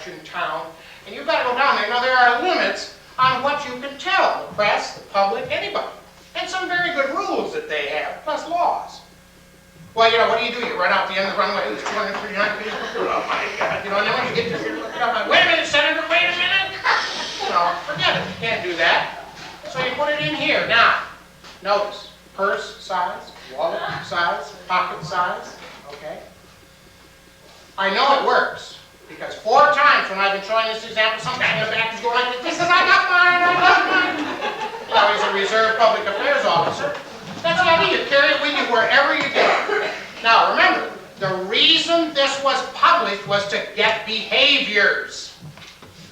section town, and you've got to go down there. Now, there are limits on what you can tell the press, the public, anybody. And some very good rules that they have, plus laws. Well, you know, what do? You run out the end of the runway, there's 239 people. Oh my God. You know, and then when you get to here, looking up, like, wait a minute, Senator, wait a minute. No, forget it. You can't do that. So you put it in here. Now, notice, purse size, wallet size, pocket size, okay? I know it works, because 4 times when I've been showing this example, some guy in the back is going like this, says, I got mine, I got mine. You know, he's a reserve public affairs officer. That's the idea. You carry it with you wherever you go. Now, remember, the reason this was published was to get behaviors.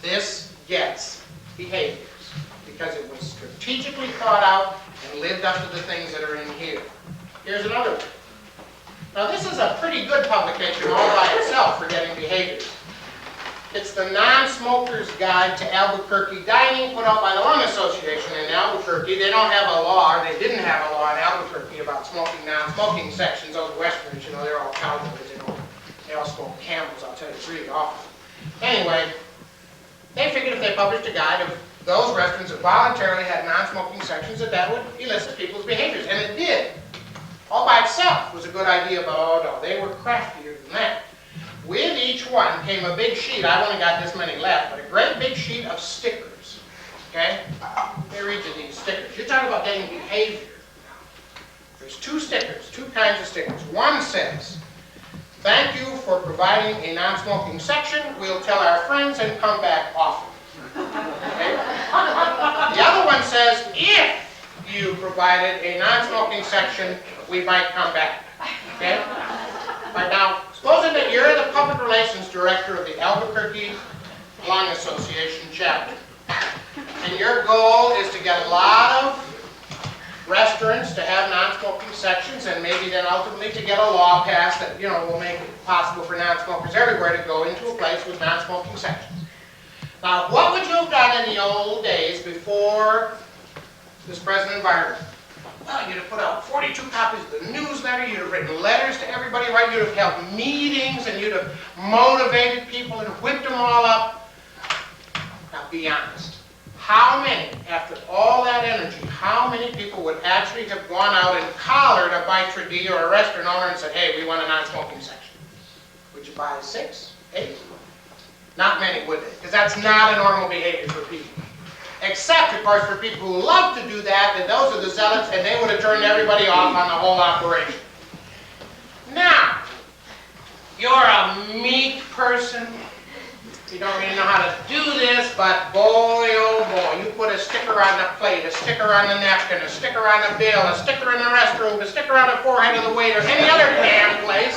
This gets behaviors, because it was strategically thought out and lived up to the things that are in here. Here's another one. Now, this is a pretty good publication all by itself for getting behaviors. It's the Non-Smoker's Guide to Albuquerque Dining, put out by the Lung Association in Albuquerque. They don't have a law, or they didn't have a law in Albuquerque about smoking non-smoking sections. Those Westerners, you know, they're all cowboys. They all smoke Camels, I'll tell you, it's really awful. Anyway, they figured if they published a guide of those restaurants that voluntarily had non-smoking sections, that would elicit people's behaviors. And it did. All by itself was a good idea, but oh no, they were craftier than that. With each one came a big sheet. I've only got this many left, but a great big sheet of stickers. Okay? Let me read you these stickers. You're talking about getting behavior. There's 2 stickers, 2 kinds of stickers. One says, thank you for providing a non-smoking section. We'll tell our friends and come back often. Okay? The other one says, if you provided a non-smoking section, we might come back. Okay? Right now, supposing that you're the public relations director of the Albuquerque Lung Association chapter, and your goal is to get a lot of restaurants to have non-smoking sections, and maybe then ultimately to get a law passed that, you know, will make it possible for non-smokers everywhere to go into a place with non-smoking sections. Now, what would you have done in the old days before this present environment? Well, you'd have put out 42 copies of the newsletter, you'd have written letters to everybody, right? You'd have held meetings, and you'd have motivated people and whipped them all up. Now, be honest. How many, after all that energy, how many people would actually have gone out and collared a maitre d' or a restaurant owner and said, hey, we want a non-smoking section? Would you buy 6, 8? Not many, would they? Because that's not a normal behavior for people. Except, of course, for people who love to do that, and those are the zealots, and they would have turned everybody off on the whole operation. Now, you're a meek person. You don't really know how to do this, but boy, oh boy, you put a sticker on the plate, a sticker on the napkin, a sticker on the bill, a sticker in the restroom, a sticker on the forehead of the waiter, any other damn place.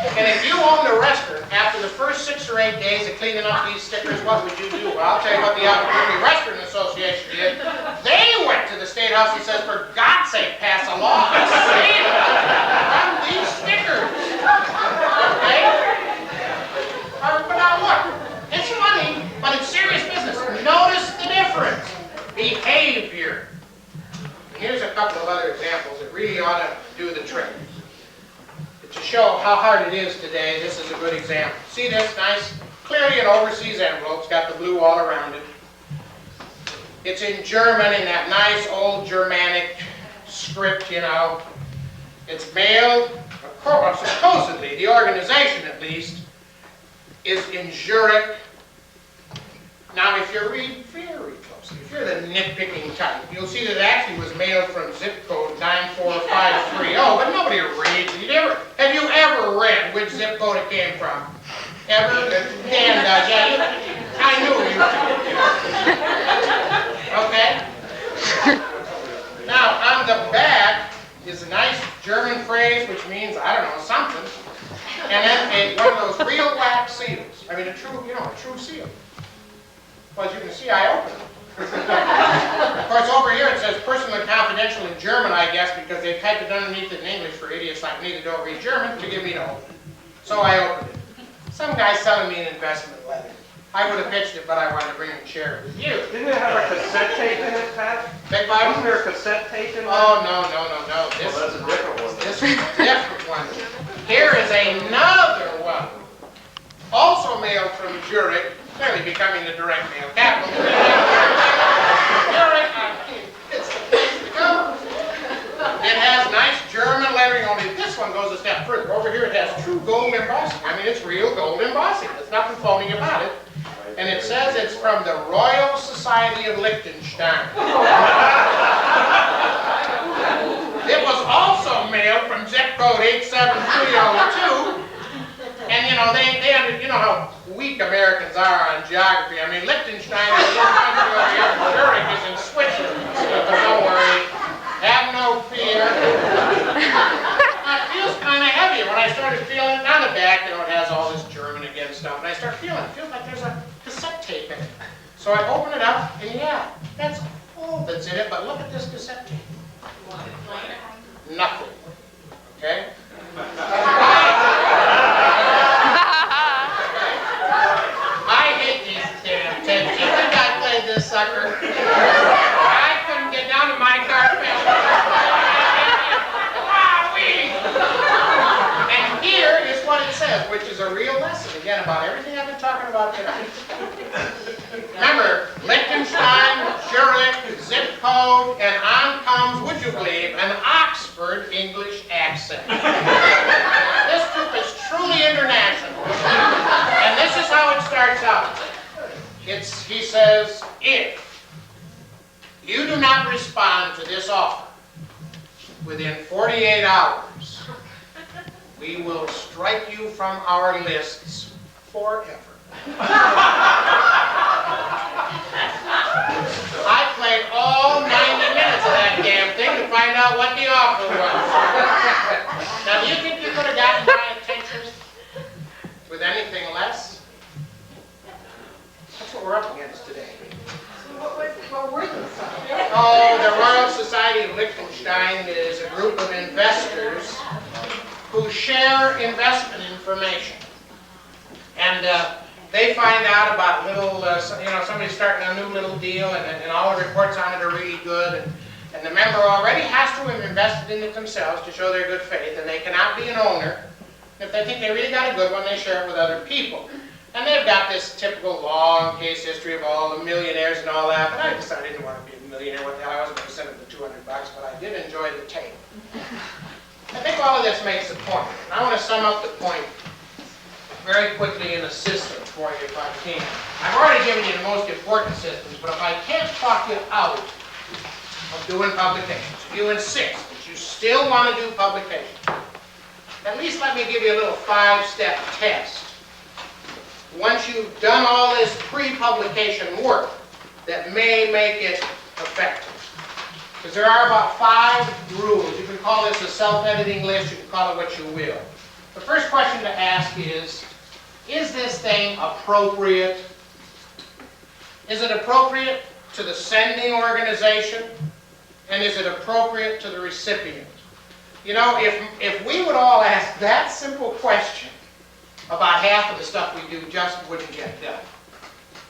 And if you owned a restaurant, after the first 6 or 8 days of cleaning up these stickers, what would you do? Well, I'll tell you what the Albuquerque Restaurant Association did. They went to the State House and said, for God's sake, pass a law and save on these stickers. Okay? But now look, it's funny, but it's serious business. Notice the difference. Behavior. And here's a couple of other examples that really ought to do the trick. To show how hard it is today, this is a good example. See this nice, clearly an overseas envelope. It's got the blue all around it. It's in German, in that nice old Germanic script, you know. It's mailed, supposedly, the organization at least, is in Zurich. Now, if you read very closely, if you're the nitpicking type, you'll see that it actually was mailed from zip code 94530, but nobody reads it. Have you ever read which zip code it came from? Ever? Dan does, yeah. I knew you would. Okay? Now, on the back is a nice German phrase which means, I don't know, something. And then one of those real wax seals. I mean, a true seal. Well, as you can see, I opened it. Of course, over here it says personal and confidential in German, I guess, because they've typed it underneath it in English for idiots like me that don't read German to get me to open it. So I opened it. Some guy's selling me an investment letter. I would have pitched it, but I wanted to bring it and share it with you. Didn't it have a cassette tape in it, Pat? Beg pardon? Wasn't there a cassette tape in it? Oh, no. This, that's a different one. This is a different one. Here is another one. also mailed from Zurich, clearly becoming the direct mail capital. Zurich, it's the place to go. It has nice German lettering, only this one goes a step further. Over here it has true gold embossing. I mean, it's real gold embossing. There's nothing phony about it. And it says it's from the Royal Society of Liechtenstein. It was also mailed from zip code 87302. And you know, you know how weak Americans are on geography. I mean, Liechtenstein is a little country over here, and Zurich is in Switzerland. So don't worry, have no fear. It feels kind of heavy when I started feeling it. On the back, you know, it has all this German again stuff, and I start feeling it. It feels like there's a cassette tape in it. So I open it up, and yeah, that's all that's in it. But look at this cassette tape. Nothing. Okay. This sucker. I couldn't get down to my carpet. And here is what it says, which is a real lesson, again, about everything I've been talking about tonight. Remember, Liechtenstein, Zurich, zip code, and on comes, would you believe, an Oxford English accent. This troop is truly international. And this is how it starts out. He says, if you do not respond to this offer within 48 hours, we will strike you from our lists forever. I played all 90 minutes of that damn thing to find out what the offer was. Now, do you think you could have gotten my attention with anything less? That's what we're up against today. What were those? Oh, the Royal Society of Liechtenstein is a group of investors who share investment information. And they find out about little, somebody starting a new little deal, and all the reports on it are really good. And the member already has to have invested in it themselves to show their good faith, and they cannot be an owner. If they think they really got a good one, they share it with other people. And they've got this typical long case history of all the millionaires and all that, but I decided I didn't want to be a millionaire. What the hell, I wasn't going to send them the $200, but I did enjoy the tape. I think all of this makes a point. And I want to sum up the point very quickly in a system for you if I can. I've already given you the most important systems, but if I can't talk you out of doing publications, if you insist that you still want to do publications, at least let me give you a little 5-step test. Once you've done all this pre-publication work that may make it effective. Because there are about 5 rules. You can call this a self-editing list, you can call it what you will. The first question to ask is this thing appropriate? Is it appropriate to the sending organization? And is it appropriate to the recipient? You know, if we would all ask that simple question, about half of the stuff we do just wouldn't get done.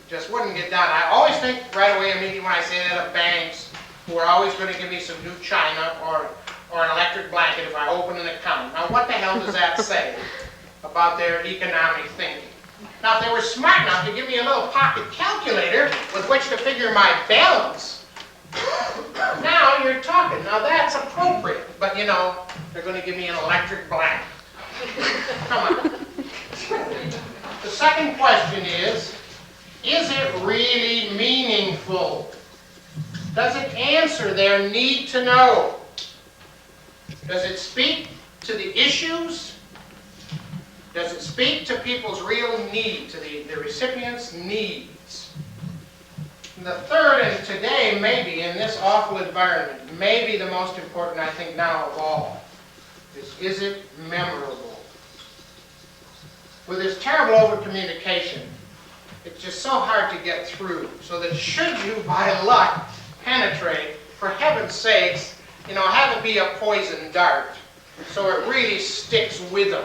Just wouldn't get done. I always think right away immediately when I say that of banks who are always going to give me some new china or an electric blanket if I open an account. Now what the hell does that say about their economic thinking? Now if they were smart enough to give me a little pocket calculator with which to figure my balance, now you're talking. Now that's appropriate. But you know, they're going to give me an electric blanket. Come on. The second question is it really meaningful? Does it answer their need to know? Does it speak to the issues? Does it speak to people's real need, to the recipient's needs? And the third, and today maybe in this awful environment, maybe the most important I think now of all, is it memorable? With this terrible over-communication, it's just so hard to get through. So that should you, by luck, penetrate, for heaven's sakes, you know, have it be a poison dart, so it really sticks with them.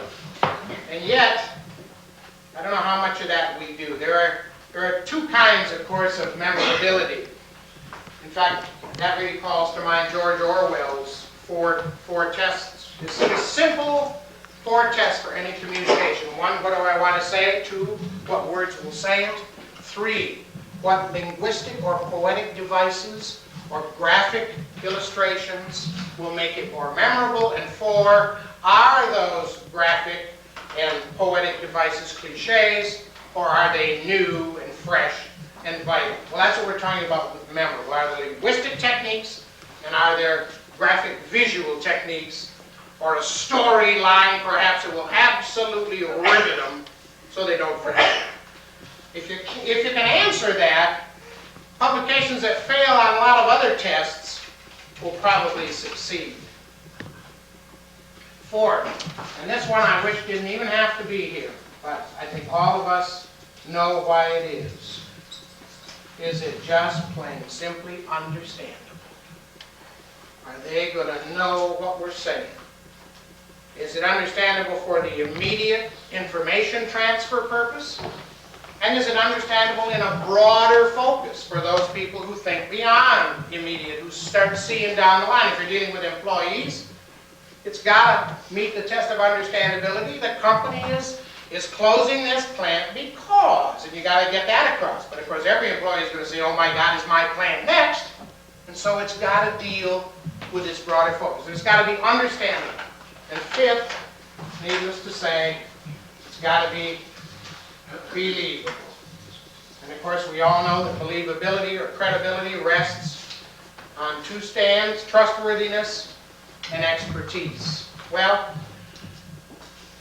And yet, I don't know how much of that we do. There are 2 kinds, of course, of memorability. In fact, that really calls to mind George Orwell's four tests. It's simple 4 tests for any communication. 1, what do I want to say? 2, what words will say it? 3, what linguistic or poetic devices or graphic illustrations will make it more memorable? And 4, are those graphic and poetic devices cliches, or are they new and fresh and vital? Well, that's what we're talking about with memorable. Are there linguistic techniques, and are there graphic visual techniques, or a storyline perhaps that will absolutely rivet them so they don't forget? If you can answer that, publications that fail on a lot of other tests will probably succeed. 4th, and this one I wish didn't even have to be here, but I think all of us know why it is. Is it just plain simply understandable? Are they going to know what we're saying? Is it understandable for the immediate information transfer purpose? And is it understandable in a broader focus for those people who think beyond immediate, who start seeing down the line? If you're dealing with employees, it's got to meet the test of understandability. The company is closing this plant because, and you got to get that across. But of course, every employee is going to say, "Oh my God, is my plant next?" And so it's got to deal with this broader focus. It's got to be understandable. And 5th, needless to say, it's got to be believable. And of course, we all know that believability or credibility rests on 2 stands: trustworthiness and expertise. Well,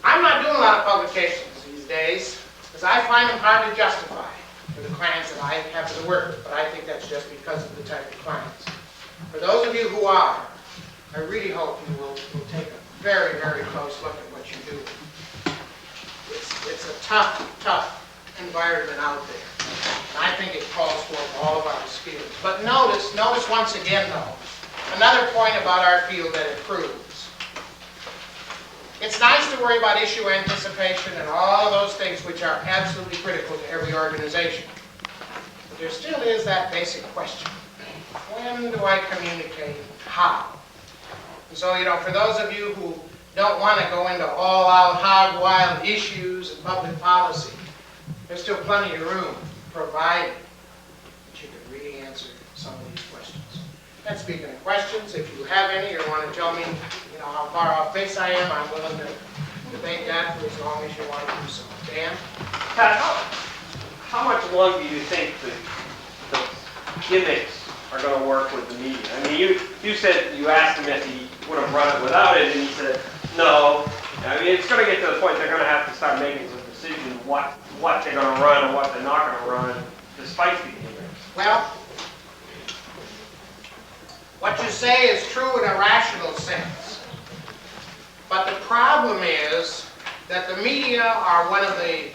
I'm not doing a lot of publications these days because I find them hard to justify for the clients that I have to work with, but I think that's just because of the type of clients. For those of you who are, I really hope you will take a very, very close look at what you do. It's a tough environment out there. And I think it calls for all of our skills. But notice once again though, another point about our field that it proves. It's nice to worry about issue anticipation and all of those things which are absolutely critical to every organization. But there still is that basic question. When do I communicate? How? And so, for those of you who don't want to go into all-out hog-wild issues and public policy, there's still plenty of room provided that you can really answer some of these questions. And speaking of questions, if you have any or want to tell me, how far off base I am, I'm willing to debate that for as long as you want to do so. Dan? Pat, how much longer do you think the gimmicks are going to work with the media? I mean, you said you asked him if he would have run it without it, and he said no. I mean, it's going to get to the point they're going to have to start making some decisions what they're going to run and what they're not going to run, despite the gimmicks. Well, what you say is true in a rational sense. But the problem is that the media are one of the,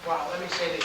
well, let me say the